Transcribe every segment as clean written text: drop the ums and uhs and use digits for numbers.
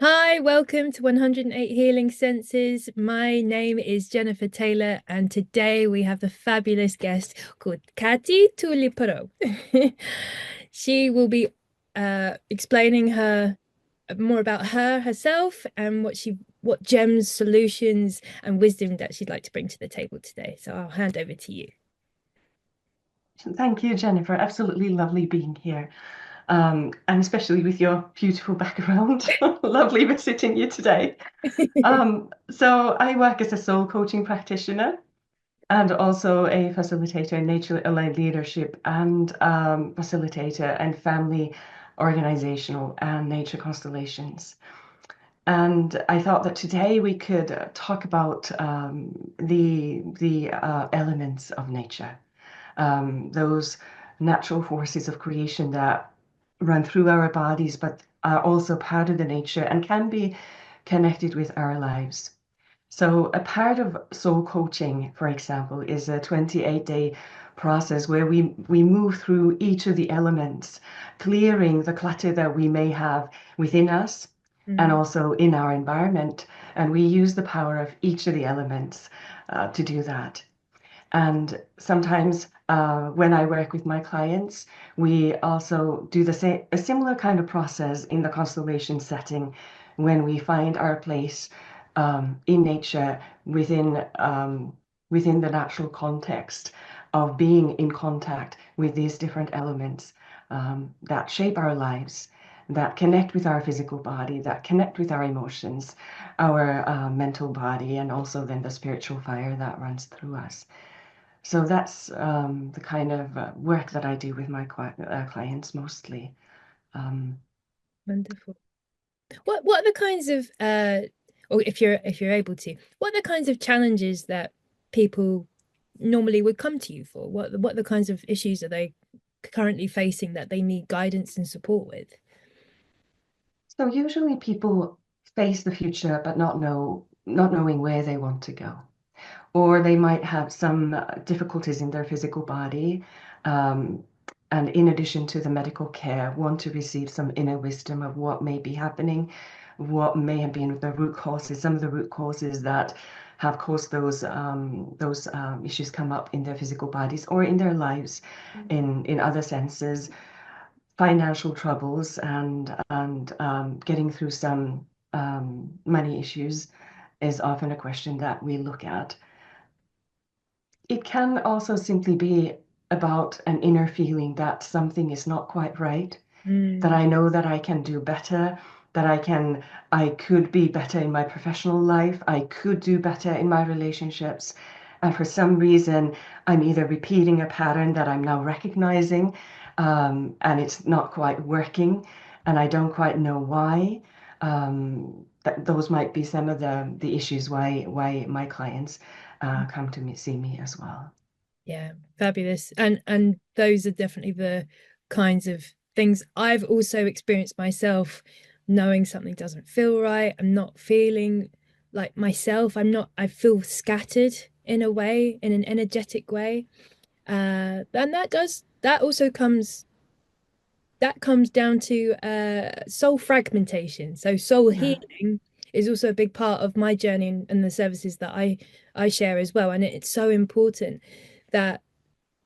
Hi, welcome to 108 Healing Senses. My name is Jennifer Taylor, and today we have the fabulous guest called Kati Tuulipuro. She will be explaining her more about herself and what gems, solutions, and wisdom that she'd like to bring to the table today. So I'll hand over to you. Thank you, Jennifer. Absolutely lovely being here. And especially with your beautiful background. Lovely visiting you today. So I work as a soul coaching practitioner and also a facilitator in nature aligned leadership and facilitator and family organizational and nature constellations. And I thought that today we could talk about the elements of nature, those natural forces of creation that run through our bodies, but are also part of the nature and can be connected with our lives. So, a part of soul coaching, for example, is a 28-day process where we move through each of the elements, clearing the clutter that we may have within us and Mm. also in our environment. And we use the power of each of the elements to do that. And sometimes when I work with my clients, we also do a similar kind of process in the constellation setting when we find our place in nature within the natural context of being in contact with these different elements that shape our lives, that connect with our physical body, that connect with our emotions, our mental body, and also then the spiritual fire that runs through us. So that's the kind of work that I do with my clients mostly. Um, Wonderful. What are the kinds of or if you're able to, what are the kinds of challenges that people normally would come to you for? What are the kinds of issues are they currently facing that they need guidance and support with? so usually people face the future but not knowing where they want to go, or they might have some difficulties in their physical body. Um, and in addition to the medical care, want to receive some inner wisdom of what may be happening, what may have been the root causes, some of the root causes that have caused those issues come up in their physical bodies or in their lives, in other senses, financial troubles and getting through some money issues is often a question that we look at. It can also simply be about an inner feeling that something is not quite right, that Mm. I know that I can do better, that I could be better in my professional life, I could do better in my relationships. And for some reason, I'm either repeating a pattern that I'm now recognizing, and it's not quite working, and I don't quite know why. Those might be some of the issues why my clients come to me see me as well. Yeah, fabulous. And those are definitely the kinds of things I've also experienced myself, knowing something doesn't feel right. I'm not feeling like myself. I feel scattered in a way, in an energetic way. And that also comes down to soul fragmentation. So soul Yeah. healing is also a big part of my journey and the services that I share as well. And it's so important that,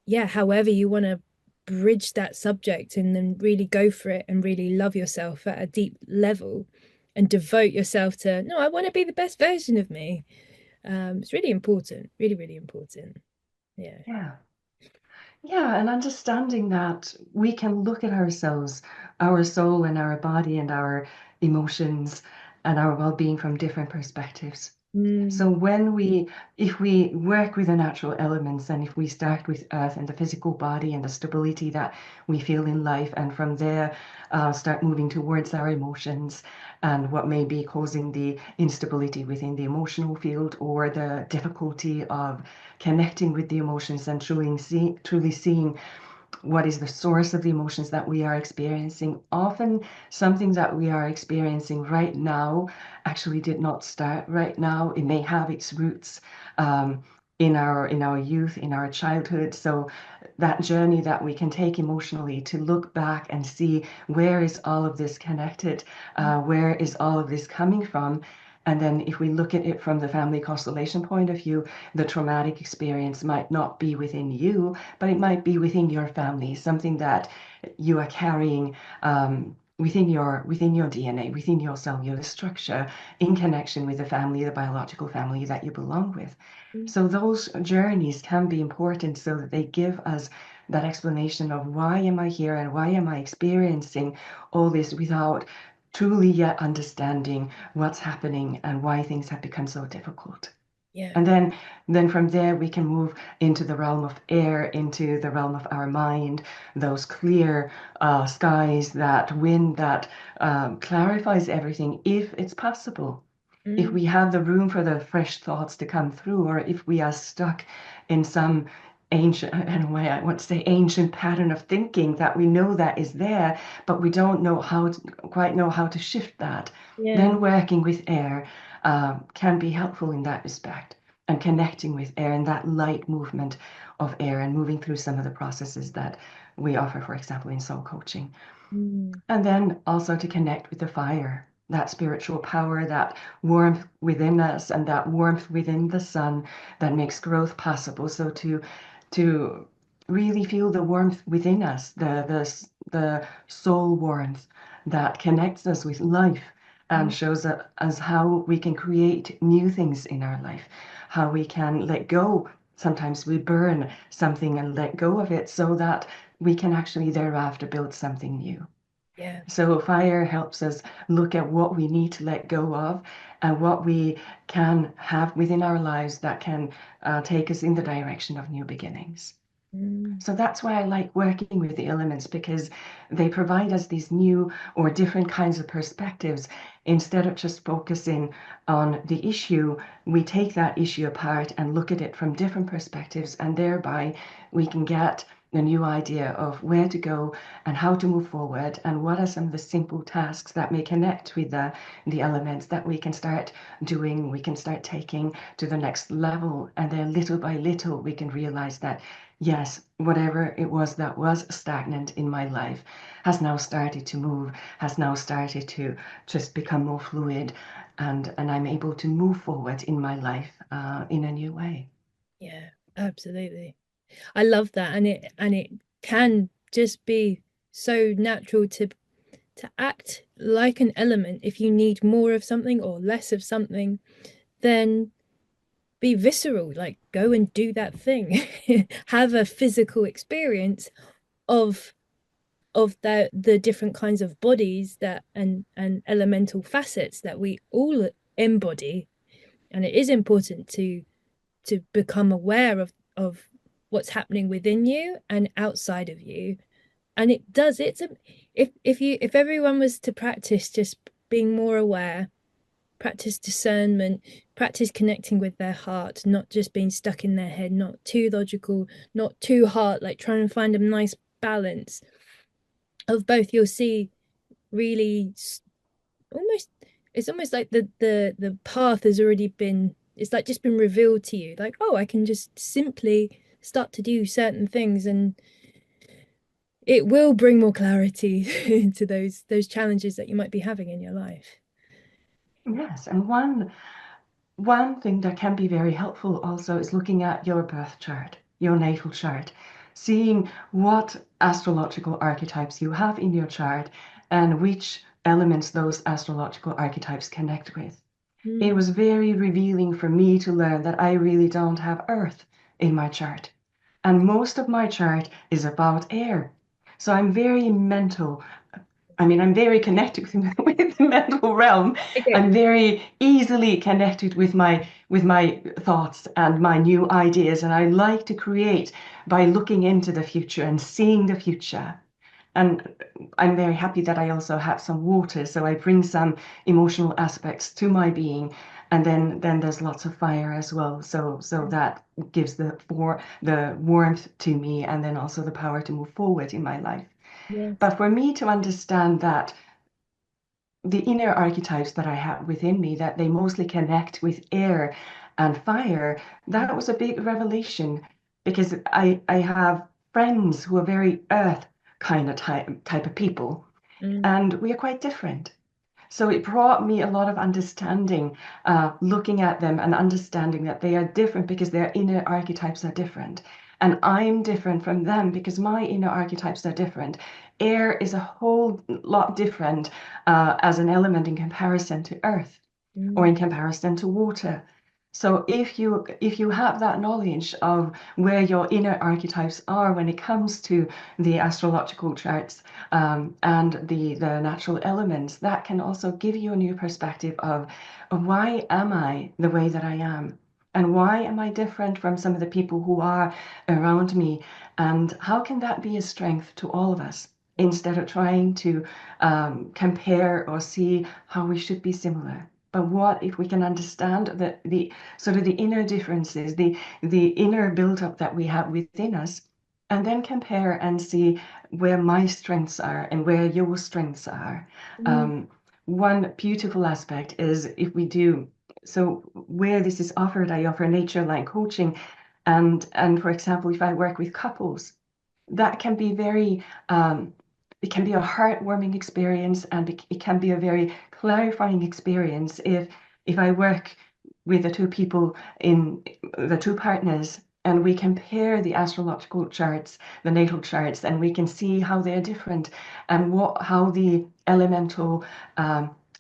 yeah, however you want to bridge that subject and then really go for it and really love yourself at a deep level and devote yourself to, no, I want to be the best version of me. It's really important, really, really important. Yeah. Yeah. Yeah, and understanding that we can look at ourselves, our soul and our body and our emotions and our well-being from different perspectives. Mm. So if we work with the natural elements and if we start with earth and the physical body and the stability that we feel in life, and from there start moving towards our emotions and what may be causing the instability within the emotional field or the difficulty of connecting with the emotions and truly seeing what is the source of the emotions that we are experiencing. Often, something that we are experiencing right now actually did not start right now. It may have its roots um, in our youth, in our childhood. So that journey that we can take emotionally to look back and see where is all of this connected, where is all of this coming from. And then if we look at it from the family constellation point of view, the traumatic experience might not be within you, but it might be within your family, something that you are carrying within your DNA, within your cellular structure, in connection with the family, the biological family that you belong with. So those journeys can be important so that they give us that explanation of why am I here and why am I experiencing all this without truly yet understanding what's happening and why things have become so difficult. Yeah. And then from there we can move into the realm of air, into the realm of our mind, those clear skies, that wind that clarifies everything if it's possible. If Mm. we have the room for the fresh thoughts to come through, or if we are stuck in some ancient, in a way I want to say ancient pattern of thinking that we know that is there, but we don't know quite know how to shift that, Yeah. then working with air can be helpful in that respect, and connecting with air and that light movement of air and moving through some of the processes that we offer, for example, in soul coaching. Mm. And then also to connect with the fire, that spiritual power, that warmth within us, and that warmth within the sun that makes growth possible. So to really feel the warmth within us, the soul warmth that connects us with life and Mm. shows us how we can create new things in our life, how we can let go. Sometimes we burn something and let go of it so that we can actually thereafter build something new. Yeah. So fire helps us look at what we need to let go of and what we can have within our lives that can take us in the direction of new beginnings. Mm. So that's why I like working with the elements, because they provide us these new or different kinds of perspectives. Instead of just focusing on the issue, we take that issue apart and look at it from different perspectives, and thereby we can get a new idea of where to go and how to move forward, and what are some of the simple tasks that may connect with the elements that we can start doing, we can start taking to the next level. And then little by little, we can realize that yes, whatever it was that was stagnant in my life has now started to move, has now started to just become more fluid, and I'm able to move forward in my life in a new way. Yeah, absolutely. I love that, and it can just be so natural to act like an element. If you need more of something or less of something, then be visceral, like go and do that thing. Have a physical experience of the different kinds of bodies that and elemental facets that we all embody. And it is important to become aware of what's happening within you and outside of you. And it does, it's a if everyone was to practice just being more aware, practice discernment, practice connecting with their heart, not just being stuck in their head, not too logical, not too hard, like trying to find a nice balance of both. You'll see really almost, it's almost like the path has already been, it's like just been revealed to you, like, oh, I can just simply start to do certain things, and it will bring more clarity to those challenges that you might be having in your life. Yes, and one thing that can be very helpful also is looking at your birth chart, your natal chart, seeing what astrological archetypes you have in your chart and which elements those astrological archetypes connect with. It Mm. was very revealing for me to learn that I really don't have earth in my chart. And most of my chart is about air. So I'm very mental. I mean, I'm very connected with the mental realm. Okay. I'm very easily connected with my thoughts and my new ideas. And I like to create by looking into the future and seeing the future. And I'm very happy that I also have some water, so I bring some emotional aspects to my being. And then there's lots of fire as well. So that gives the warmth to me, and then also the power to move forward in my life. Yes. But for me to understand that the inner archetypes that I have within me, that they mostly connect with air, and fire, that was a big revelation because I have friends who are very earth kind of type of people, Mm, and we are quite different. So it brought me a lot of understanding, looking at them and understanding that they are different because their inner archetypes are different. And I'm different from them because my inner archetypes are different. Air is a whole lot different as an element in comparison to earth or mm, in comparison to water. So if you have that knowledge of where your inner archetypes are when it comes to the astrological charts and the natural elements, that can also give you a new perspective of why am I the way that I am? And why am I different from some of the people who are around me? And how can that be a strength to all of us instead of trying to compare or see how we should be similar? But what if we can understand the sort of the inner differences, the inner build-up that we have within us, and then compare and see where my strengths are and where your strengths are. mm, Um, One beautiful aspect is if we do so where this is offered, I offer nature-like coaching, and for example, if I work with couples, that can be very it can be a heartwarming experience and it can be a very clarifying experience if I work with the two people in the two partners and we compare the astrological charts, the natal charts, and we can see how they're different and how the elemental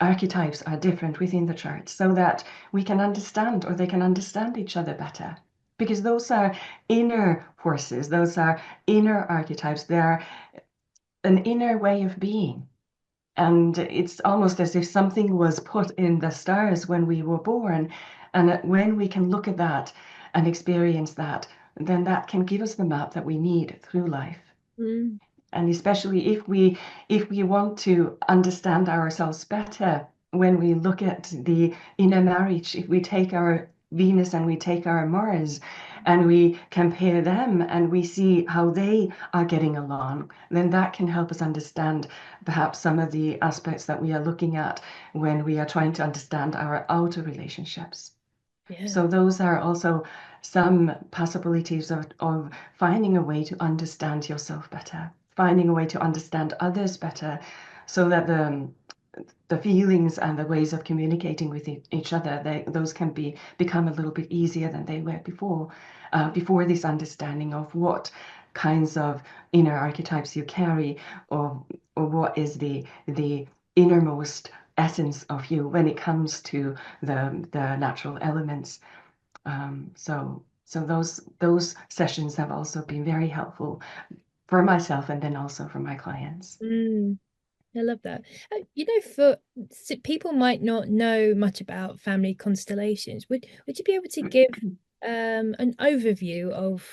archetypes are different within the charts so that we can understand or they can understand each other better. Because those are inner forces, those are inner archetypes, they're an inner way of being. And it's almost as if something was put in the stars when we were born. And when we can look at that and experience that, then that can give us the map that we need through life. mm. And especially if we want to understand ourselves better, when we look at the inner marriage, if we take our Venus and we take our Mars and we compare them and we see how they are getting along, then that can help us understand perhaps some of the aspects that we are looking at when we are trying to understand our outer relationships. Yeah. So those are also some possibilities of finding a way to understand yourself better, finding a way to understand others better, so that the feelings and the ways of communicating with each other, those can become a little bit easier than they were before this understanding of what kinds of inner archetypes you carry, or what is the innermost essence of you when it comes to the natural elements. So those sessions have also been very helpful for myself and then also for my clients. Mm. I love that. For people might not know much about family constellations. Would you be able to give an overview of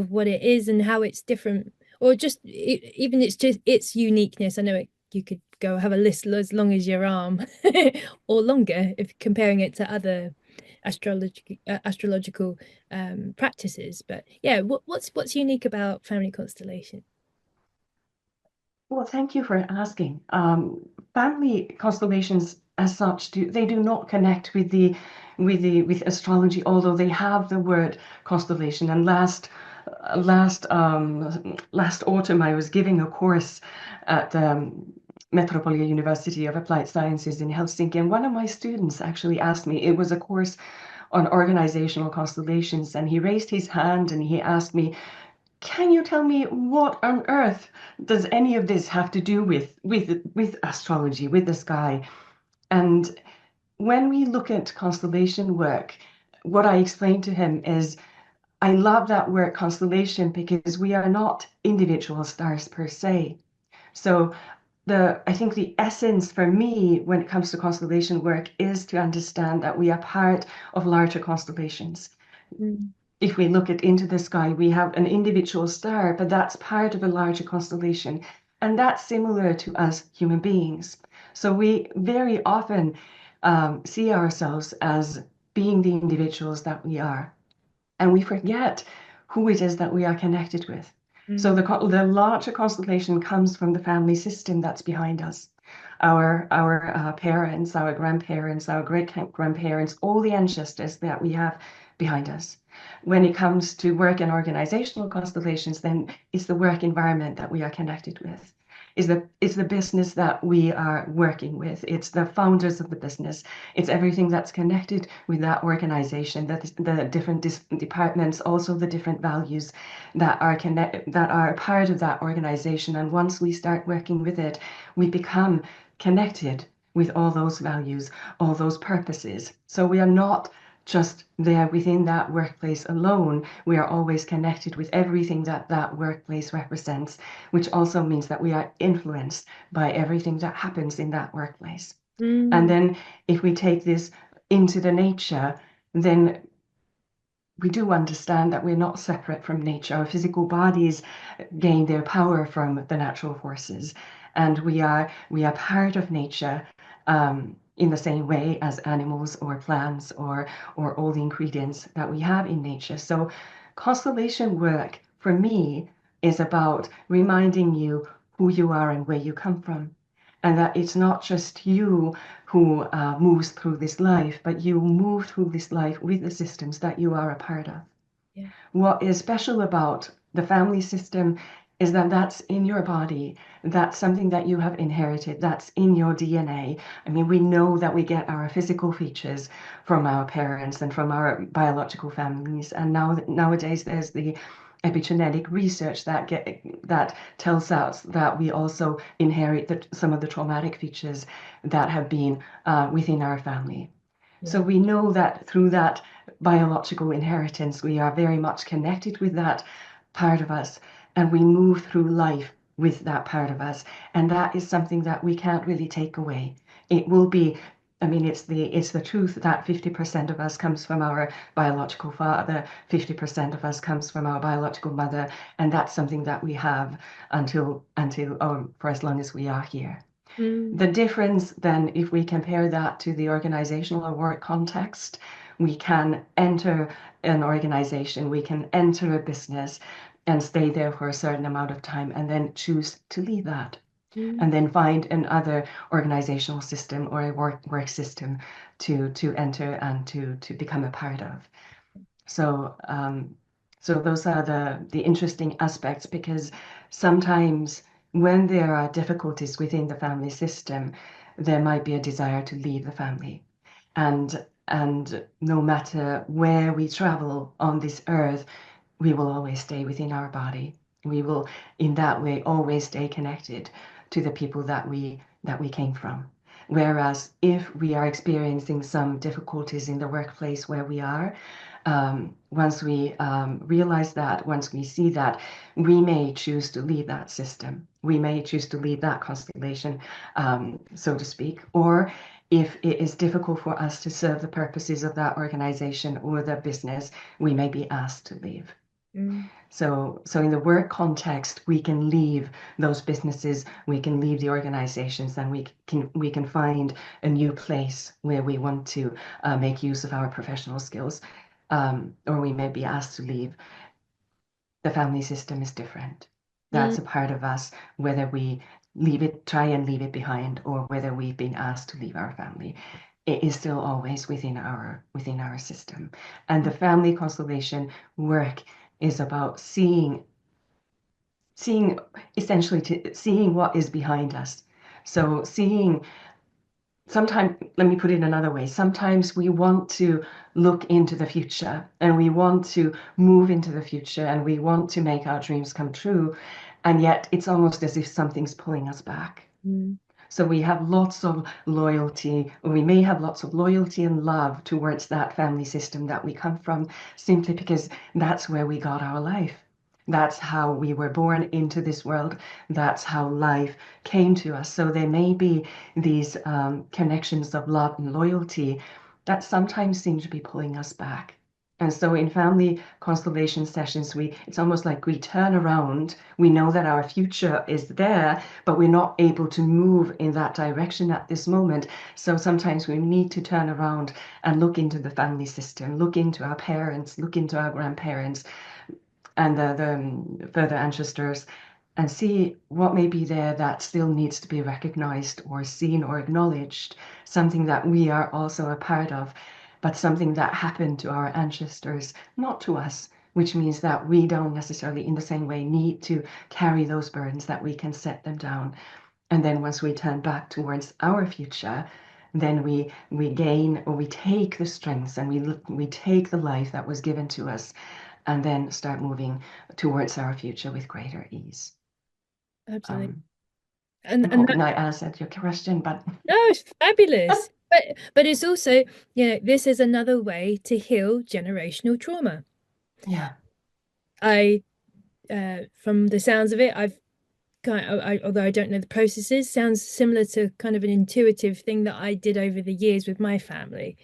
what it is and how it's different, or even it's just its uniqueness? I know you could go have a list as long as your arm, or longer if comparing it to other astrological practices. But yeah, what's unique about family constellation? Well, thank you for asking. Family constellations, as such, do not connect with astrology, although they have the word constellation. And last autumn, I was giving a course at Metropolia University of Applied Sciences in Helsinki, and one of my students actually asked me. It was a course on organizational constellations, and he raised his hand and he asked me, can you tell me what on earth does any of this have to do with astrology, with the sky? And when we look at constellation work, what I explained to him is I love that word constellation because we are not individual stars per se. So I think the essence for me when it comes to constellation work is to understand that we are part of larger constellations. Mm, If we look into the sky, we have an individual star, but that's part of a larger constellation. And that's similar to us human beings. So we very often see ourselves as being the individuals that we are. And we forget who it is that we are connected with. So mm, the larger constellation comes from the family system that's behind us. our parents, our grandparents, our great-grandparents, all the ancestors that we have behind us. When it comes to work and organizational constellations, then it's the work environment that we are connected with. It's the business that we are working with. It's the founders of the business. It's everything that's connected with that organization, the different departments, also the different values that are part of that organization. And once we start working with it, we become connected with all those values, all those purposes. So we are not just there within that workplace alone. We are always connected with everything that that workplace represents, which also means that we are influenced by everything that happens in that workplace. And then if we take this into the nature, then we do understand that we're not separate from nature. Our physical bodies gain their power from the natural forces, and we are part of nature, in the same way as animals or plants or all the ingredients that we have in nature. So constellation work for me is about reminding you who you are and where you come from, and that it's not just you who moves through this life, but you move through this life with the systems that you are a part of. Yeah. What is special about the family system is that that's in your body. That's something that you have inherited. That's in your DNA. I mean, we know that we get our physical features from our parents and from our biological families. And nowadays there's the epigenetic research that tells us that we also inherit some of the traumatic features that have been within our family. So we know that through that biological inheritance, we are very much connected with that part of us, and we move through life with that part of us. And that is something that we can't really take away. It will be, I mean, it's the truth that 50% of us comes from our biological father, 50% of us comes from our biological mother, and that's something that we have until for as long as we are here. The difference then, if we compare that to the organizational or work context, we can enter an organization, we can enter a business and stay there for a certain amount of time and then choose to leave that and then find another organizational system or a work system to enter and to become a part of. So those are the interesting aspects, because sometimes when there are difficulties within the family system, there might be a desire to leave the family. And no matter where we travel on this earth, we will always stay within our body. We will, in that way, always stay connected to the people that we came from. Whereas if we are experiencing some difficulties in the workplace where we are, once we realize that, once we see that, we may choose to leave that system. We may choose to leave that constellation, so to speak. Or if it is difficult for us to serve the purposes of that organization or the business, we may be asked to leave. So in the work context, we can leave those businesses, we can leave the organizations, and we can find a new place where we want to make use of our professional skills, or we may be asked to leave. The family system is different. That's a part of us, whether we try and leave it behind, or whether we've been asked to leave our family. It is still always within our system. And the family constellation work is about seeing essentially seeing what is behind us. So sometimes, let me put it another way, sometimes we want to look into the future and we want to move into the future and we want to make our dreams come true, and yet it's almost as if something's pulling us back. So we have lots of loyalty, or we may have lots of loyalty and love towards that family system that we come from, simply because that's where we got our life. That's how we were born into this world. That's how life came to us. So there may be these connections of love and loyalty that sometimes seem to be pulling us back. And so in family constellation sessions, it's almost like we turn around. We know that our future is there, but we're not able to move in that direction at this moment. So sometimes we need to turn around and look into the family system, look into our parents, look into our grandparents, and the further ancestors, and see what may be there that still needs to be recognized or seen or acknowledged, something that we are also a part of, but something that happened to our ancestors, not to us, which means that we don't necessarily in the same way need to carry those burdens, that we can set them down. And then once we turn back towards our future, then we gain, or we take the strengths, and we take the life that was given to us, and then start moving towards our future with greater ease. Absolutely. Um, And I'm and hoping I answered your question, but no, it's fabulous. But it's also, this is another way to heal generational trauma. yeah, I from the sounds of it, although I don't know the processes, sounds similar to kind of an intuitive thing that I did over the years with my family.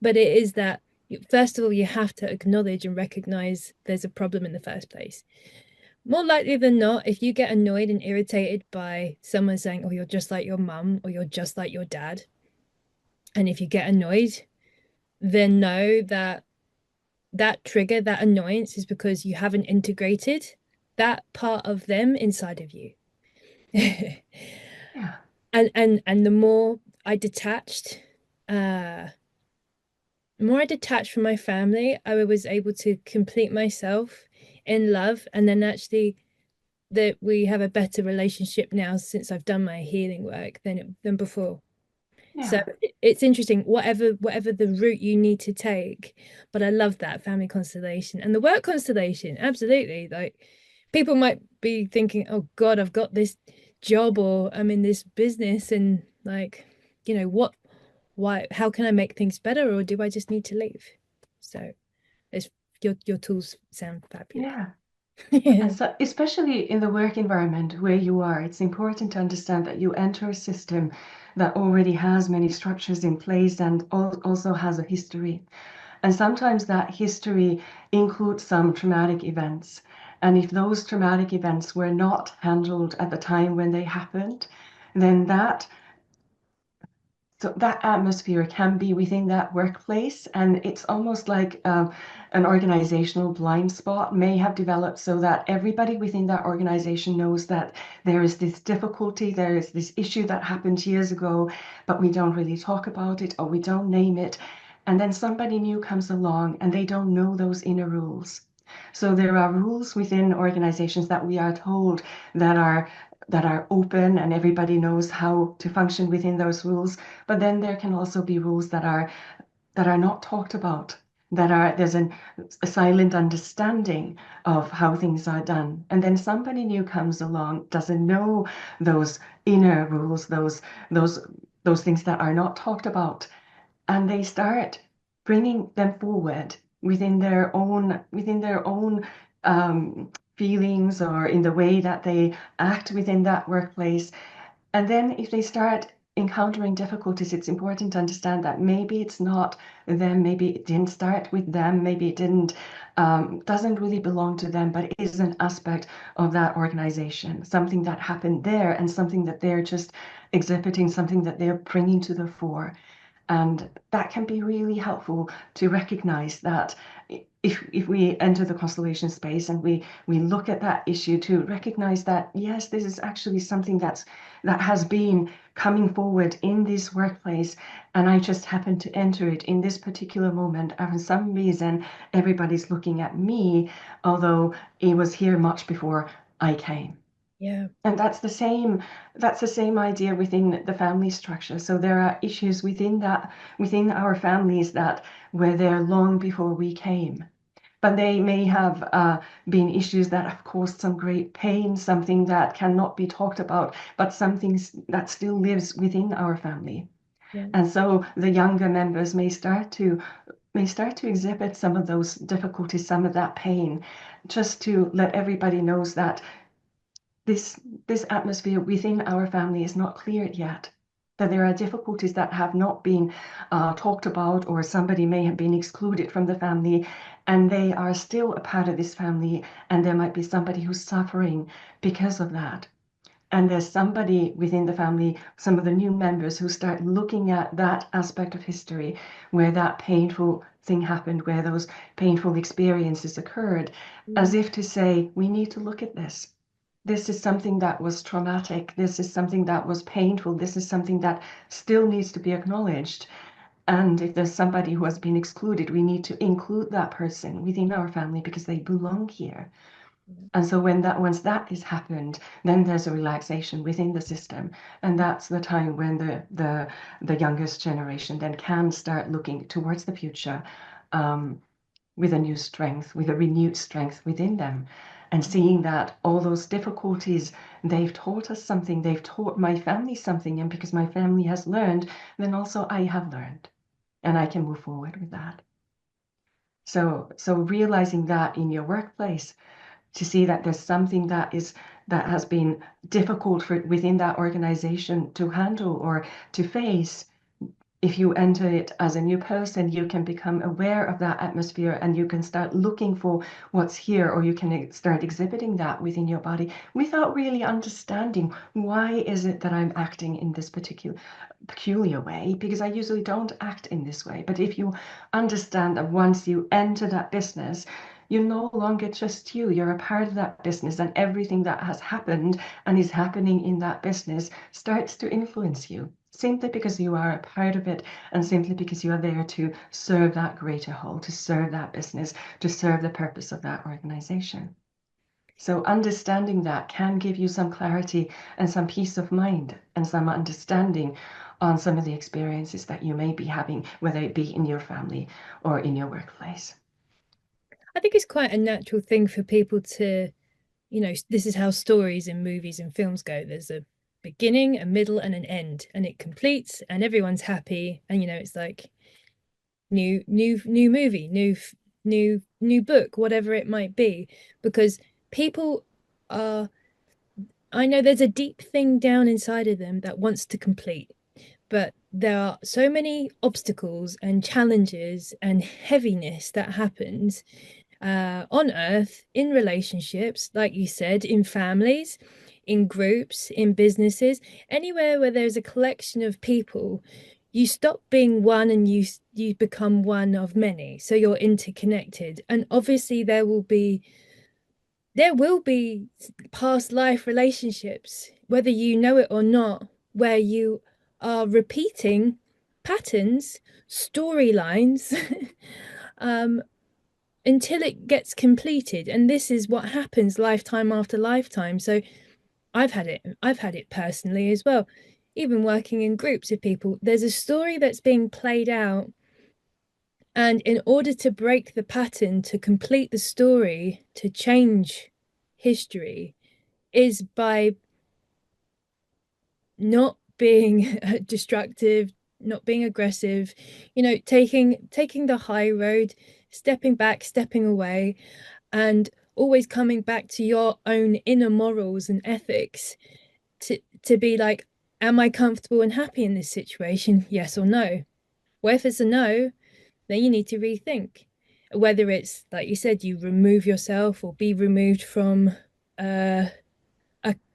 But it is that, first of all, you have to acknowledge and recognize there's a problem in the first place. More likely than not, if you get annoyed and irritated by someone saying, "Oh, you're just like your mum," or "You're just like your dad," and if you get annoyed, then know that that trigger, that annoyance, is because you haven't integrated that part of them inside of you. yeah, And the uh more I detached from my family, I was able to complete myself in love. And then actually that we have a better relationship now since I've done my healing work than before. So yeah, it's interesting, whatever the route you need to take. But I love that family constellation and the work constellation. Absolutely. Like, people might be thinking, "Oh God, I've got this job, or I'm in this business, and like, what, why, how can I make things better, or do I just need to leave?" So it's your tools sound fabulous. yeah. And Yeah. so, especially in the work environment where you are, it's important to understand that you enter a system that already has many structures in place and also has a history. And sometimes that history includes some traumatic events. And if those traumatic events were not handled at the time when they happened, then that atmosphere can be within that workplace, and it's almost like an organizational blind spot may have developed, so that everybody within that organization knows that there is this difficulty, there is this issue that happened years ago, but we don't really talk about it, or we don't name it. And then somebody new comes along and they don't know those inner rules. So there are rules within organizations that we are told that are open, and everybody knows how to function within those rules. But then there can also be rules that are not talked about, there's a silent understanding of how things are done. And then somebody new comes along, doesn't know those inner rules, those those things that are not talked about, and they start bringing them forward within their own feelings, or in the way that they act within that workplace. And then if they start encountering difficulties, it's important to understand that maybe it's not them, maybe it didn't start with them, maybe it didn't doesn't really belong to them, but it is an aspect of that organization, something that happened there, and something that they're just exhibiting, something that they're bringing to the fore. And that can be really helpful to recognize that if we enter the constellation space and we look at that issue, to recognize that yes, this is actually something that has been coming forward in this workplace, and I just happen to enter it in this particular moment, and for some reason everybody's looking at me, although it was here much before I came. Yeah. And that's the same idea within the family structure. So there are issues within our families that were there long before we came. But they may have been issues that have caused some great pain, something that cannot be talked about, but something that still lives within our family. Yeah. And so the younger members may start to exhibit some of those difficulties, some of that pain, just to let everybody knows that this atmosphere within our family is not cleared yet, that there are difficulties that have not been talked about, or somebody may have been excluded from the family, and they are still a part of this family, and there might be somebody who's suffering because of that. And there's somebody within the family, some of the new members, who start looking at that aspect of history where that painful thing happened, where those painful experiences occurred, as Mm. if to say, we need to look at this. this is something that was traumatic. This is something that was painful. This is something that still needs to be acknowledged. And if there's somebody who has been excluded, we need to include that person within our family because they belong here. And so once that has happened, then there's a relaxation within the system, and that's the time when the youngest generation then can start looking towards the future, with a new strength, with a renewed strength within them, and seeing that all those difficulties, they've taught us something, they've taught my family something, and because my family has learned, then also I have learned, and I can move forward with that. So realizing that in your workplace, to see that there's something that has been difficult for within that organization to handle or to face. If you enter it as a new person, you can become aware of that atmosphere and you can start looking for what's here, or you can start exhibiting that within your body without really understanding why is it that I'm acting in this particular peculiar way, because I usually don't act in this way. But if you understand that once you enter that business, you're no longer just you, you're a part of that business, and everything that has happened and is happening in that business starts to influence you simply because you are a part of it, and simply because you are there to serve that greater whole, to serve that business, to serve the purpose of that organization. So understanding that can give you some clarity and some peace of mind and some understanding on some of the experiences that you may be having, whether it be in your family or in your workplace. I think it's quite a natural thing for people to, this is how stories in movies and films go. There's a beginning, a middle, and an end, and it completes, and everyone's happy. And it's like new movie, new book, whatever it might be, because people are. I know there's a deep thing down inside of them that wants to complete, but there are so many obstacles and challenges and heaviness that happens on earth, in relationships, like you said, in families, in groups, in businesses, anywhere where there's a collection of people, you stop being one and you become one of many. So you're interconnected. And obviously there will be past life relationships, whether you know it or not, where you are repeating patterns, storylines, um, until it gets completed. And this is what happens lifetime after lifetime. So I've had it personally as well. Even working in groups of people, there's a story that's being played out. And in order to break the pattern, to complete the story, to change history, is by not being destructive, not being aggressive, taking the high road, stepping back, stepping away, and always coming back to your own inner morals and ethics to be like, am I comfortable and happy in this situation? Yes or no? Well, if it's a no, then you need to rethink whether it's like you said, you remove yourself or be removed from uh,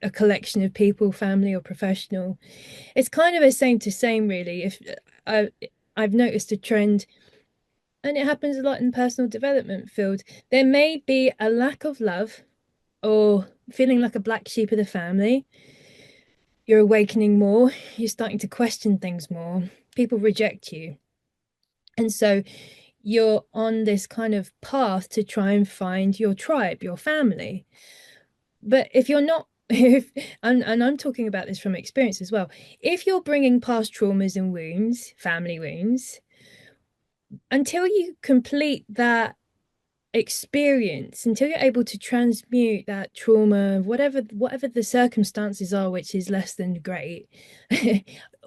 a collection of people, family or professional. It's kind of a same to same, really. If I, I've noticed a trend, and it happens a lot in personal development field. There may be a lack of love or feeling like a black sheep of the family. You're awakening more, you're starting to question things more. People reject you. And so you're on this kind of path to try and find your tribe, your family. But if you're not, if and I'm talking about this from experience as well, if you're bringing past traumas and wounds, family wounds, until you complete that experience, until you're able to transmute that trauma, whatever the circumstances are, which is less than great,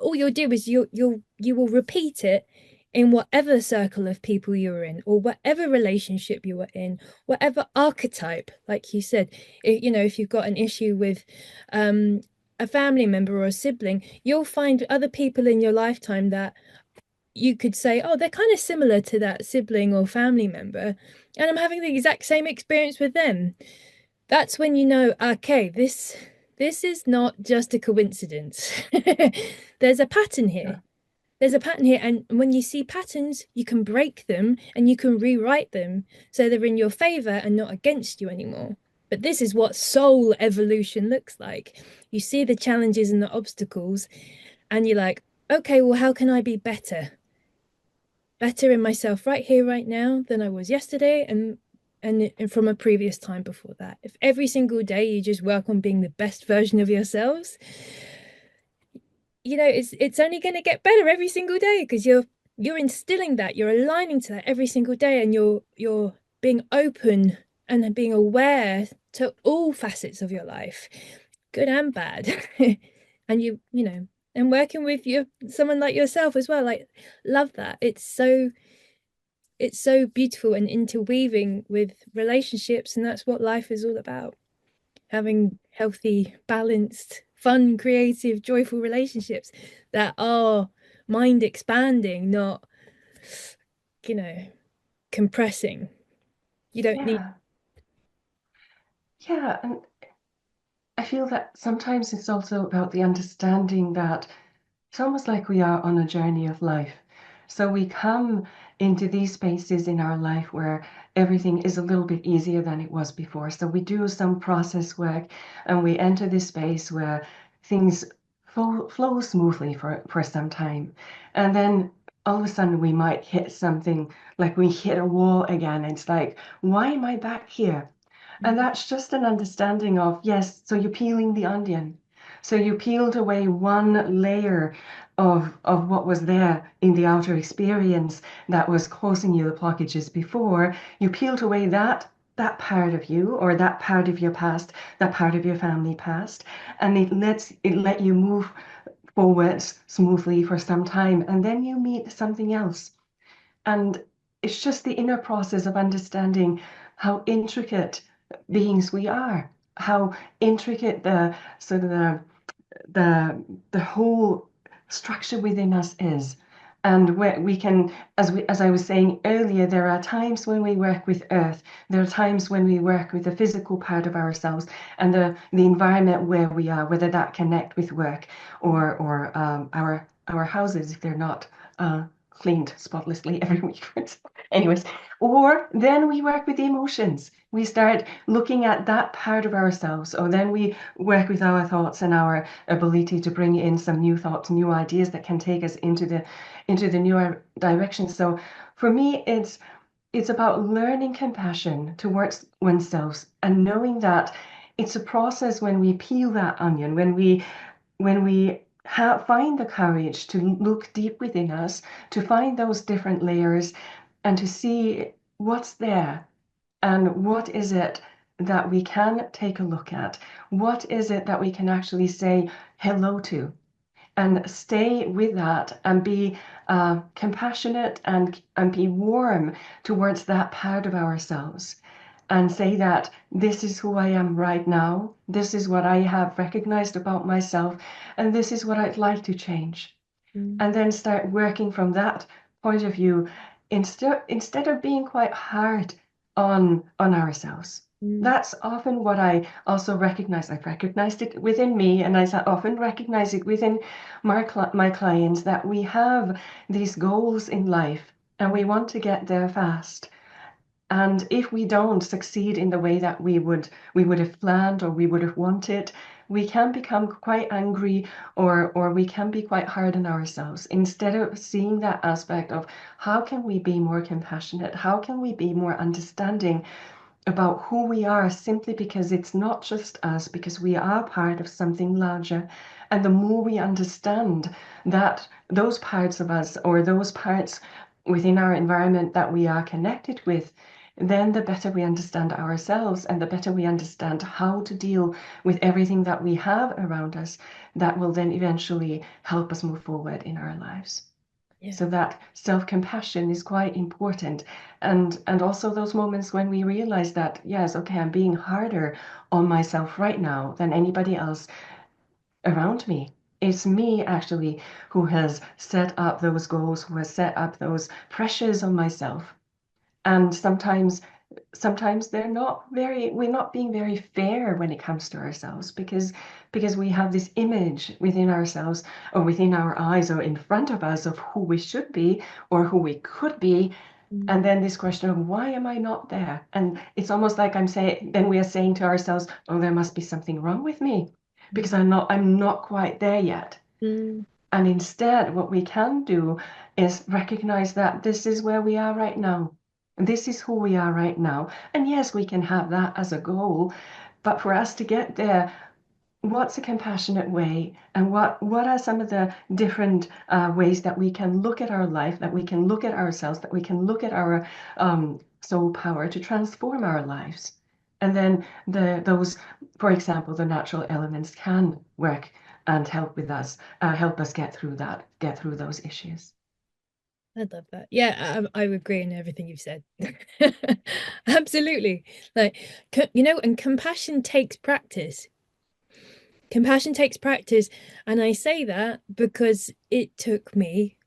all you'll do is you will repeat it in whatever circle of people you were in, or whatever relationship you were in, whatever archetype, like you said. If you've got an issue with a family member or a sibling, you'll find other people in your lifetime that you could say, oh, they're kind of similar to that sibling or family member, and I'm having the exact same experience with them. That's when you know, okay, this is not just a coincidence. There's a pattern Yeah. here. There's a pattern here, and when you see patterns, you can break them and you can rewrite them so they're in your favor and not against you anymore. But this is what soul evolution looks like. You see the challenges and the obstacles, and you're like, okay, well, how can I be better? Better in myself right here, right now than I was yesterday and from a previous time before that. If every single day you just work on being the best version of yourselves, it's only going to get better every single day because you're instilling that, you're aligning to that every single day, and you're being open and being aware to all facets of your life, good and bad. And and working with someone like yourself as well, like, love that. It's so beautiful and interweaving with relationships, and that's what life is all about. Having healthy, balanced, fun, creative, joyful relationships that are mind expanding, not, you know, compressing. You don't need. Yeah. Yeah. And I feel that sometimes it's also about the understanding that it's almost like we are on a journey of life. So we come into these spaces in our life where everything is a little bit easier than it was before. So we do some process work and we enter this space where things flow smoothly for some time. And then all of a sudden we might hit something, like we hit a wall again. It's like, why am I back here? And that's just an understanding of, yes, so you're peeling the onion. So you peeled away one layer of what was there in the outer experience that was causing you the blockages before. You peeled away that part of you, or that part of your past, that part of your family past, and it let you move forwards smoothly for some time, and then you meet something else. And it's just the inner process of understanding how intricate beings we are, how intricate the sort of the whole structure within us is. And where we can, as I was saying earlier, there are times when we work with earth, there are times when we work with the physical part of ourselves and the environment where we are, whether that connect with work or our houses if they're not cleaned spotlessly every week. Anyways, or then we work with the emotions. We start looking at that part of ourselves, or then we work with our thoughts and our ability to bring in some new thoughts, new ideas that can take us into the newer direction. So for me, it's about learning compassion towards oneself and knowing that it's a process when we peel that onion, when we find the courage to look deep within us, to find those different layers and to see what's there and what is it that we can take a look at. What is it that we can actually say hello to and stay with that and be compassionate and be warm towards that part of ourselves and say that this is who I am right now. This is what I have recognized about myself, and this is what I'd like to change. Mm, And then start working from that point of view instead of being quite hard on ourselves. mm, That's often what I also recognize. I've recognized it within me, and I often recognize it within my clients that we have these goals in life and we want to get there fast. And if we don't succeed in the way that we would have planned or we would have wanted, we can become quite angry or we can be quite hard on ourselves instead of seeing that aspect of how can we be more compassionate? How can we be more understanding about who we are simply because it's not just us, because we are part of something larger. And the more we understand that those parts of us or those parts within our environment that we are connected with, then the better we understand ourselves and the better we understand how to deal with everything that we have around us, that will then eventually help us move forward in our lives. yeah. So that self-compassion is quite important. And also those moments when we realize that, yes, okay, I'm being harder on myself right now than anybody else around me. It's me actually who has set up those goals, who has set up those pressures on myself. And sometimes we're not being very fair when it comes to ourselves because we have this image within ourselves or within our eyes or in front of us of who we should be or who we could be, And then this question of why am I not there? And it's almost like I'm saying, then we are saying to ourselves, oh, there must be something wrong with me because I'm not quite there yet. Mm. And instead, what we can do is recognize that this is where we are right now. This is who we are right now. And yes, we can have that as a goal, but for us to get there, what's a compassionate way, and what are some of the different ways that we can look at our life, that we can look at ourselves, that we can look at our soul power to transform our lives. And then those, for example, the natural elements can work and help us get through those issues. I love that. Yeah, I agree in everything you've said. Absolutely. Like, and compassion takes practice. Compassion takes practice. And I say that because it took me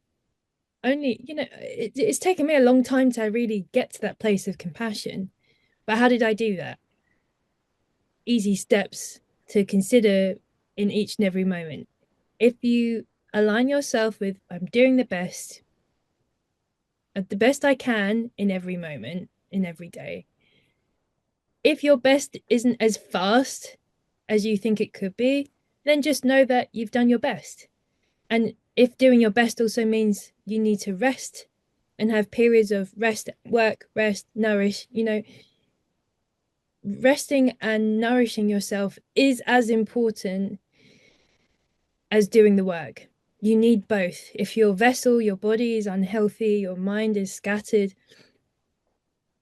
only, it's taken me a long time to really get to that place of compassion. But how did I do that? Easy steps to consider in each and every moment. If you align yourself with, I'm doing the best I can in every moment, in every day. If your best isn't as fast as you think it could be, then just know that you've done your best. And if doing your best also means you need to rest and have periods of rest, work, rest, nourish, resting and nourishing yourself is as important as doing the work. You need both. If your vessel, your body is unhealthy, your mind is scattered,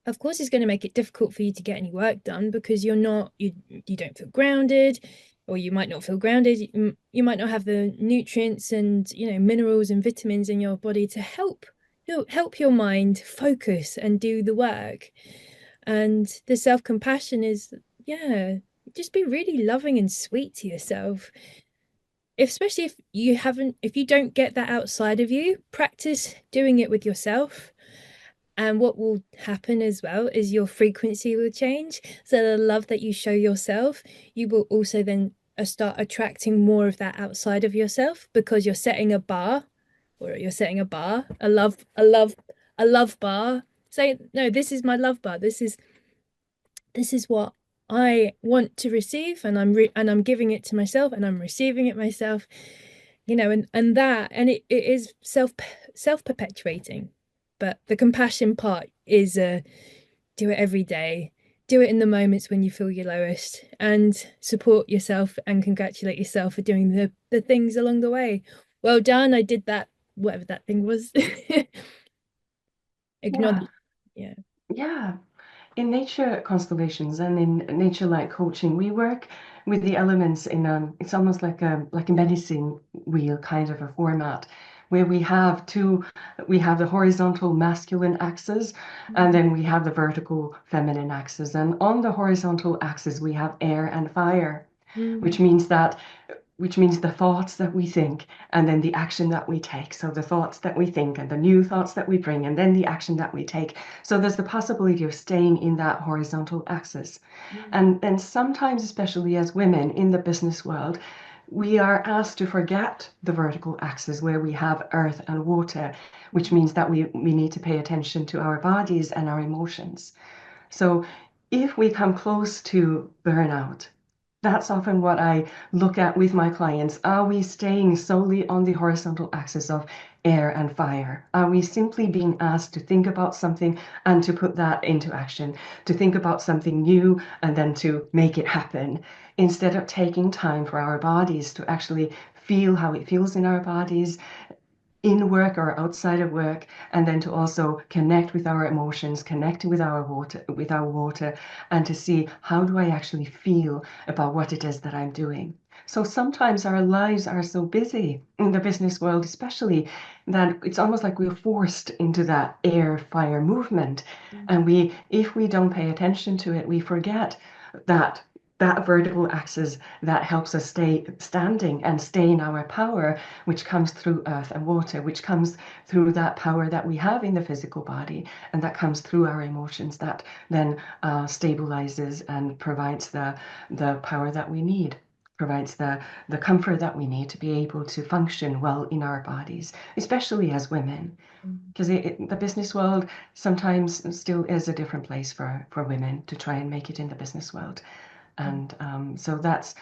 of course it's going to make it difficult for you to get any work done because you don't feel grounded, or you might not feel grounded. You might not have the nutrients and minerals and vitamins in your body to help your mind focus and do the work. And the self-compassion is, yeah, just be really loving and sweet to yourself. Especially if you don't get that outside of you, practice doing it with yourself. And what will happen as well is your frequency will change. So the love that you show yourself, you will also then start attracting more of that outside of yourself, because you're setting a bar, a love bar. Say, no, this is my love bar. This is what I want to receive, and I'm giving it to myself, and I'm receiving it myself. And it is self perpetuating. But the compassion part is do it every day, do it in the moments when you feel your lowest, and support yourself and congratulate yourself for doing the things along the way. Well done, I did that, whatever that thing was. Yeah, Acknowledge. Yeah. yeah. In nature constellations and in nature light coaching, we work with the elements in it's almost like a medicine wheel kind of a format, where we have the horizontal masculine axis, and then we have the vertical feminine axis. And on the horizontal axis, we have air and fire, Mm. which means that which means the thoughts that we think and then the action that we take. So the thoughts that we think and the new thoughts that we bring and then the action that we take. So there's the possibility of staying in that horizontal axis. Mm. And sometimes, especially as women in the business world, we are asked to forget the vertical axis where we have earth and water, which means that we need to pay attention to our bodies and our emotions. So if we come close to burnout, that's often what I look at with my clients. Are we staying solely on the horizontal axis of air and fire? Are we simply being asked to think about something and to put that into action, to think about something new and then to make it happen, instead of taking time for our bodies to actually feel how it feels in our bodies, in work or outside of work, and then to also connect with our emotions, connect with our water, and to see how do I actually feel about what it is that I'm doing. So sometimes our lives are so busy in the business world, especially, that it's almost like we're forced into that air fire movement. And if we don't pay attention to it, we forget that that vertical axis that helps us stay standing and stay in our power, which comes through earth and water, which comes through that power that we have in the physical body, and that comes through our emotions, that then stabilizes and provides the power that we need provides the comfort that we need to be able to function well in our bodies, especially as women. Because the business world sometimes still is a different place for women to try and make it in the business world. And so that's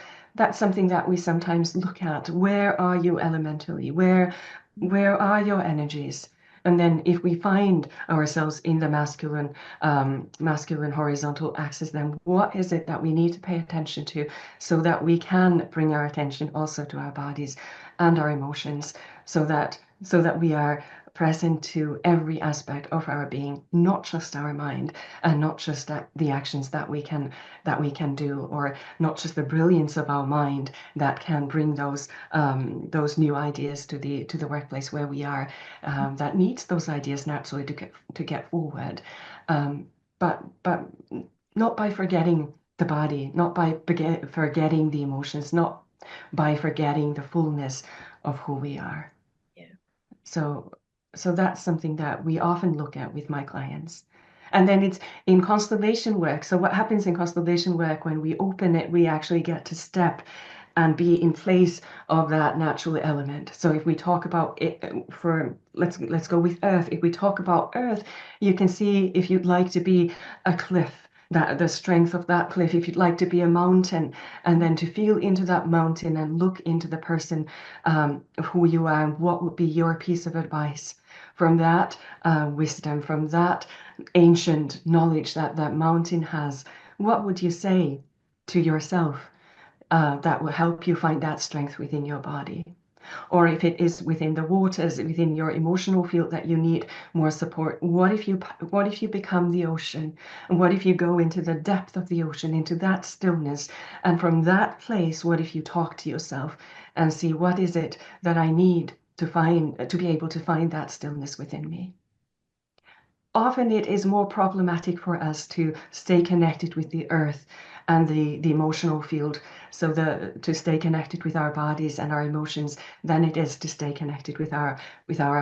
something that we sometimes look at. Where are you elementally? Where are your energies? And then if we find ourselves in the masculine horizontal axis, then what is it that we need to pay attention to so that we can bring our attention also to our bodies and our emotions, so that we are present to every aspect of our being, not just our mind, and not just the actions that we can do, or not just the brilliance of our mind that can bring those new ideas to the workplace where we are, that needs those ideas naturally to get forward, but not by forgetting the body, not by forgetting the emotions, not by forgetting the fullness of who we are. Yeah. So that's something that we often look at with my clients. And then it's in constellation work. So what happens in constellation work, when we open it, we actually get to step and be in place of that natural element. So if we talk about it, let's go with earth. If we talk about earth, you can see if you'd like to be a cliff, that the strength of that cliff, if you'd like to be a mountain, and then to feel into that mountain and look into the person of who you are, and what would be your piece of advice from that wisdom, from that ancient knowledge that that mountain has. What would you say to yourself that will help you find that strength within your body? Or if it is within the waters, within your emotional field that you need more support, what if you become the ocean? And what if you go into the depth of the ocean, into that stillness? And from that place, what if you talk to yourself and see, what is it that I need to be able to find that stillness within me? Often it is more problematic for us to stay connected with the earth and the emotional field, so to stay connected with our bodies and our emotions, than it is to stay connected with our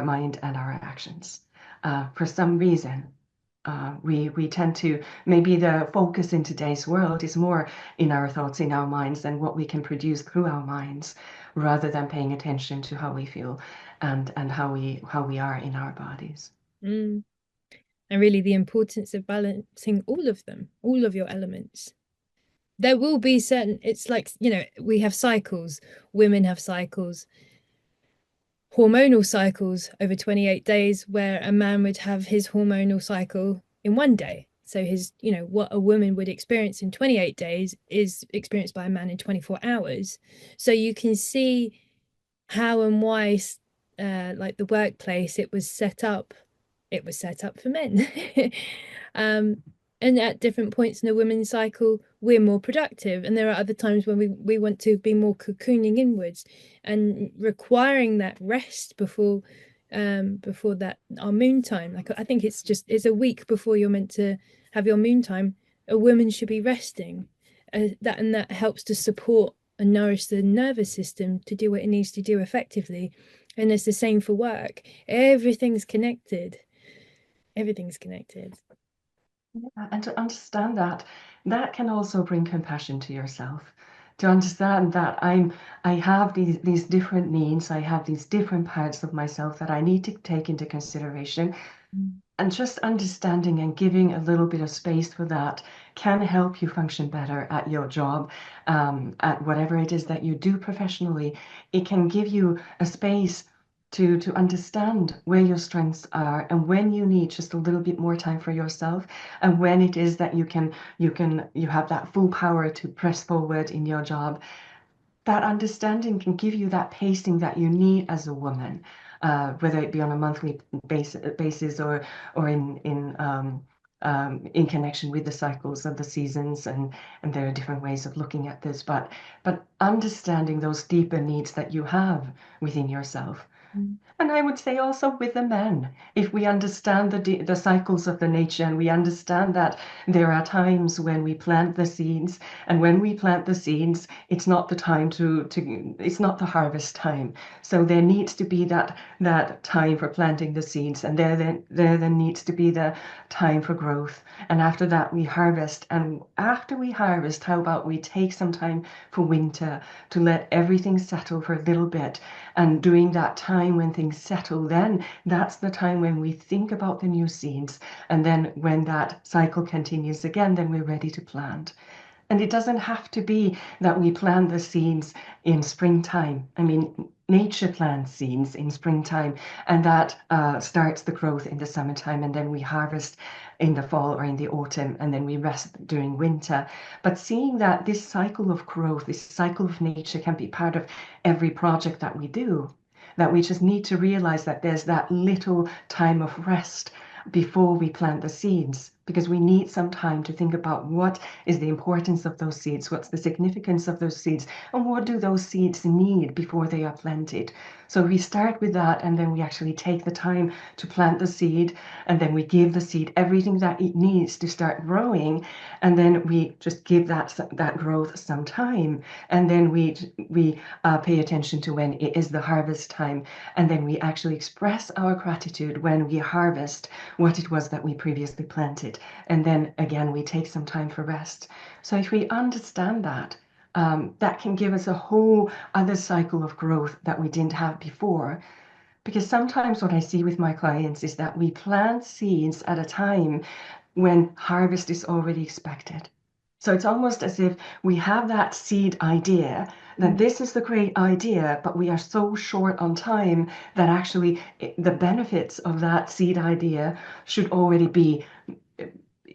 mind and our actions. For some reason, we tend to, maybe the focus in today's world is more in our thoughts, in our minds, and what we can produce through our minds, rather than paying attention to how we feel and how we are in our bodies. Mm. And really the importance of balancing all of them, all of your elements. There will be certain, it's like, we have cycles, women have cycles, hormonal cycles over 28 days, where a man would have his hormonal cycle in one day. So what a woman would experience in 28 days is experienced by a man in 24 hours. So you can see how and why, like the workplace, it was set up for men. And at different points in a women's cycle, we're more productive. And there are other times when we want to be more cocooning inwards, and requiring that rest before that our moon time. Like, I think it's a week before you're meant to have your moon time. A woman should be resting. That helps to support and nourish the nervous system to do what it needs to do effectively. And it's the same for work. Everything's connected. Everything's connected. Yeah, and to understand that can also bring compassion to yourself. To understand that I have these different needs, I have these different parts of myself that I need to take into consideration. And just understanding and giving a little bit of space for that can help you function better at your job, at whatever it is that you do professionally. It can give you a space to understand where your strengths are, and when you need just a little bit more time for yourself, and when it is that you have that full power to press forward in your job. That understanding can give you that pacing that you need as a woman, whether it be on a monthly basis, or in connection with the cycles of the seasons, and there are different ways of looking at this, but understanding those deeper needs that you have within yourself, Mm. And I would say also with the men, if we understand the cycles of the nature and we understand that there are times when we plant the seeds, and when we plant the seeds, it's not the time it's not the harvest time. So there needs to be that time for planting the seeds, and there needs to be the time for growth. And after that we harvest. And after we harvest, how about we take some time for winter to let everything settle for a little bit, and during that time when things settle, then that's the time when we think about the new seeds. And then when that cycle continues again, then we're ready to plant. And it doesn't have to be that we plant the seeds in springtime. I mean, nature plants seeds in springtime, and that starts the growth in the summertime, and then we harvest in the fall or in the autumn, and then we rest during winter. But seeing that this cycle of growth, this cycle of nature can be part of every project that we do, that we just need to realize that there's that little time of rest before we plant the seeds, because we need some time to think about what is the importance of those seeds, what's the significance of those seeds, and what do those seeds need before they are planted. So we start with that, and then we actually take the time to plant the seed, and then we give the seed everything that it needs to start growing, and then we just give that growth some time, and then we pay attention to when it is the harvest time, and then we actually express our gratitude when we harvest what it was that we previously planted. And then again, we take some time for rest. So if we understand that, that can give us a whole other cycle of growth that we didn't have before. Because sometimes what I see with my clients is that we plant seeds at a time when harvest is already expected. So it's almost as if we have that seed idea, that Mm. this is the great idea, but we are so short on time that actually the benefits of that seed idea should already be,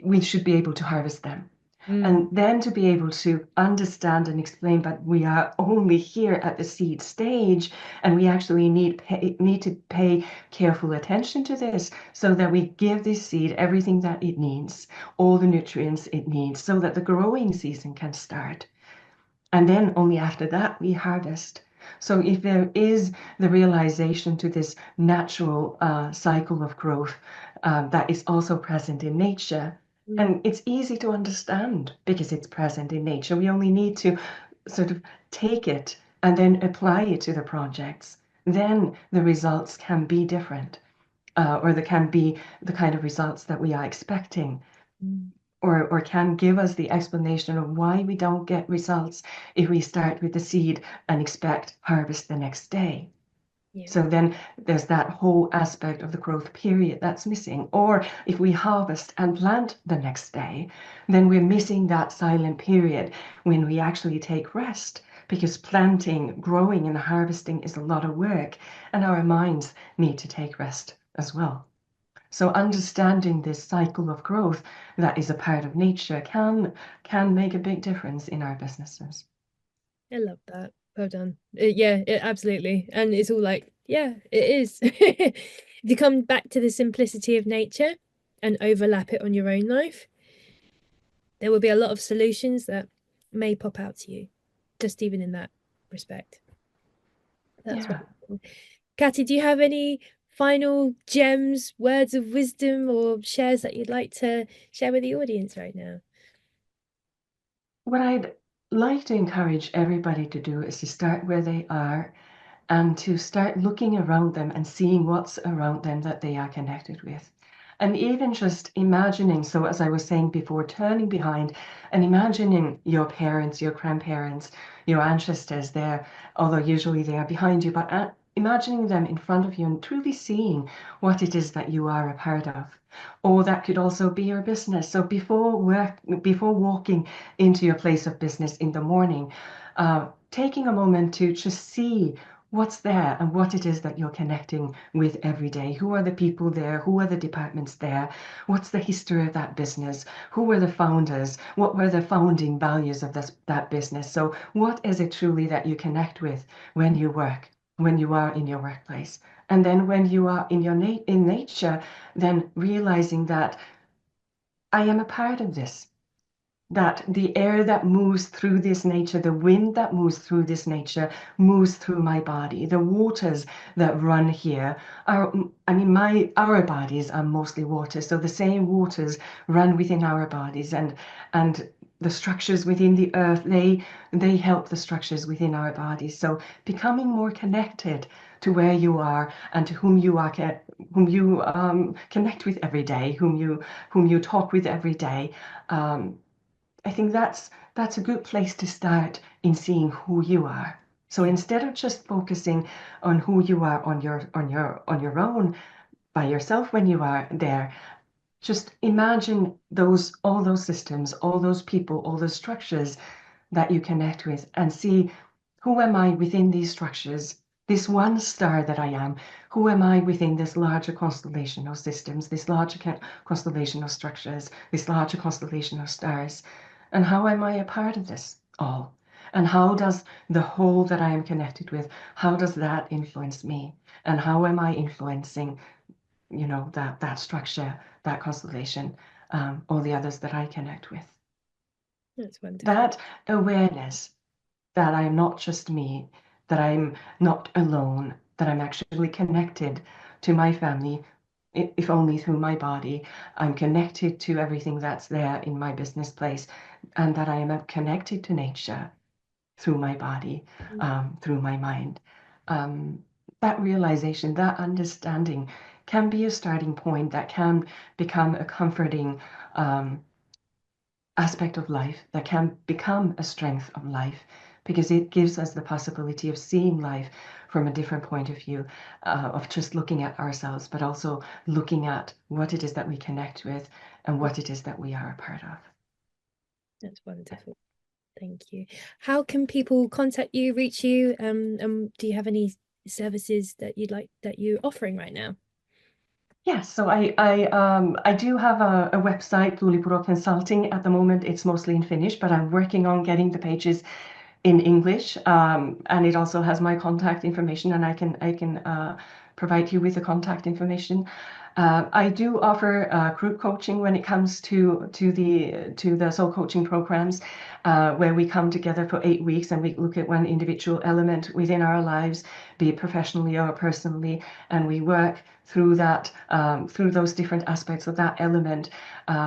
we should be able to harvest them. Mm. And then to be able to understand and explain, but we are only here at the seed stage, and we actually need to pay careful attention to this, so that we give this seed everything that it needs, all the nutrients it needs, so that the growing season can start. And then only after that we harvest. So if there is the realization to this natural cycle of growth that is also present in nature, Mm. and it's easy to understand because it's present in nature. We only need to sort of take it and then apply it to the projects. Then the results can be different, or they can be the kind of results that we are expecting, Mm. or can give us the explanation of why we don't get results if we start with the seed and expect harvest the next day. Yeah. So then there's that whole aspect of the growth period that's missing. Or if we harvest and plant the next day, then we're missing that silent period when we actually take rest, because planting, growing, and harvesting is a lot of work, and our minds need to take rest as well. So understanding this cycle of growth that is a part of nature can make a big difference in our businesses. I love that. Well done. Yeah, absolutely. And it's all like, yeah, it is. If you come back to the simplicity of nature and overlap it on your own life, there will be a lot of solutions that may pop out to you, just even in that respect. That's Yeah. wonderful. Kati, do you have any final gems, words of wisdom, or shares that you'd like to share with the audience right now? What I'd like to encourage everybody to do is to start where they are, and to start looking around them and seeing what's around them that they are connected with. And even just imagining, so as I was saying before, turning behind and imagining your parents, your grandparents, your ancestors there, although usually they are behind you, but imagining them in front of you and truly seeing what it is that you are a part of. Or that could also be your business. So before walking into your place of business in the morning, taking a moment to just see what's there and what it is that you're connecting with every day. Who are the people there? Who are the departments there? What's the history of that business? Who were the founders? What were the founding values of that business? So what is it truly that you connect with when you work, when you are in your workplace? And then when you are in in nature, then realizing that I am a part of this. that the air that moves through this nature, the wind that moves through this nature, moves through my body. The waters that run here are, I mean, our bodies are mostly water, so the same waters run within our bodies, and the structures within the earth, they help the structures within our bodies. So becoming more connected to where you are and to whom you are, whom you connect with every day, whom you talk with every day. I think that's a good place to start in seeing who you are. So Yeah. instead of just focusing on who you are on your own by yourself when you are there, just imagine all those systems, all those people, all those structures that you connect with, and see, who am I within these structures? This one star that I am, who am I within this larger constellation of systems, this larger constellation of structures, this larger constellation of stars? And how am I a part of this all? And how does the whole that I am connected with, how does that influence me? And how am I influencing, that structure, that constellation, all the others that I connect with? That's wonderful. That awareness that I'm not just me, that I'm not alone, that I'm actually connected to my family, if only through my body. I'm connected to everything that's there in my business place, and that I am connected to nature through my body, through my mind. Um, that realization, that understanding can be a starting point that can become a comforting aspect of life, that can become a strength of life, because it gives us the possibility of seeing life from a different point of view, of just looking at ourselves, but also looking at what it is that we connect with and what it is that we are a part of. That's wonderful. Thank you. How can people contact you, reach you? Do you have any services that you're offering right now? Yes, so I do have a website, Tuulipuro Consulting. At the moment, it's mostly in Finnish, but I'm working on getting the pages in English, and it also has my contact information, and I can provide you with the contact information. I do offer group coaching when it comes to the soul coaching programs, where we come together for 8 weeks and we look at one individual element within our lives, be it professionally or personally, and we work through that, through those different aspects of that element,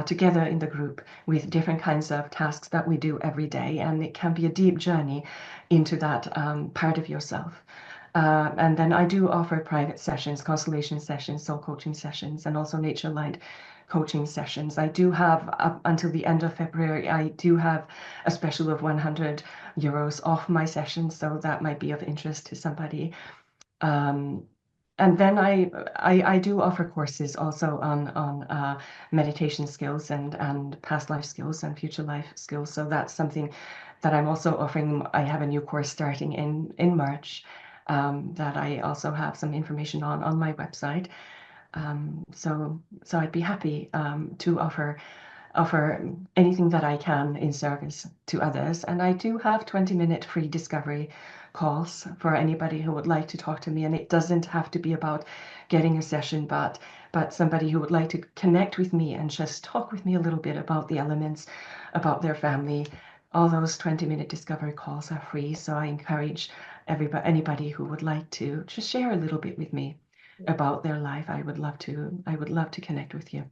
together in the group with different kinds of tasks that we do every day, and it can be a deep journey into that part of yourself. And then I do offer private sessions, constellation sessions, soul coaching sessions, and also nature aligned coaching sessions. I do have, up until the end of February, I do have a special of €100 off my sessions, so that might be of interest to somebody. Um, and then I do offer courses also on meditation skills and past life skills and future life skills. So that's something that I'm also offering. I have a new course starting in March, that I also have some information on my website. So I'd be happy to offer anything that I can in service to others. And I do have 20-minute free discovery calls for anybody who would like to talk to me. And it doesn't have to be about getting a session, but somebody who would like to connect with me and just talk with me a little bit about the elements, about their family. All those 20-minute discovery calls are free. So I encourage anybody who would like to just share a little bit with me about their life. I would love to connect with you.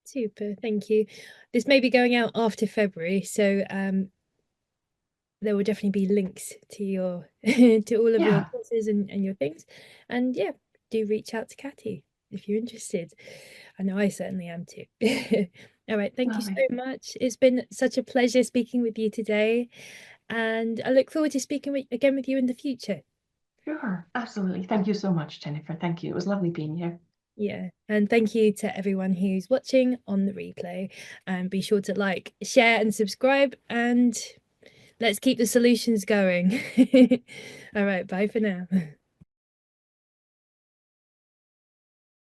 Super, thank you. This may be going out after February, so there will definitely be links to your to all of your Yeah, courses and your things. And yeah, do reach out to Kati if you're interested. I know I certainly am too. All right, thank you so lovely. much. It's been such a pleasure speaking with you today, and I look forward to speaking again with you in the future. Sure, absolutely. Thank you so much, Jennifer. Thank you. It was lovely being here. Yeah, and thank you to everyone who's watching on the replay. And be sure to like, share, and subscribe. And let's keep the solutions going. All right, bye for now.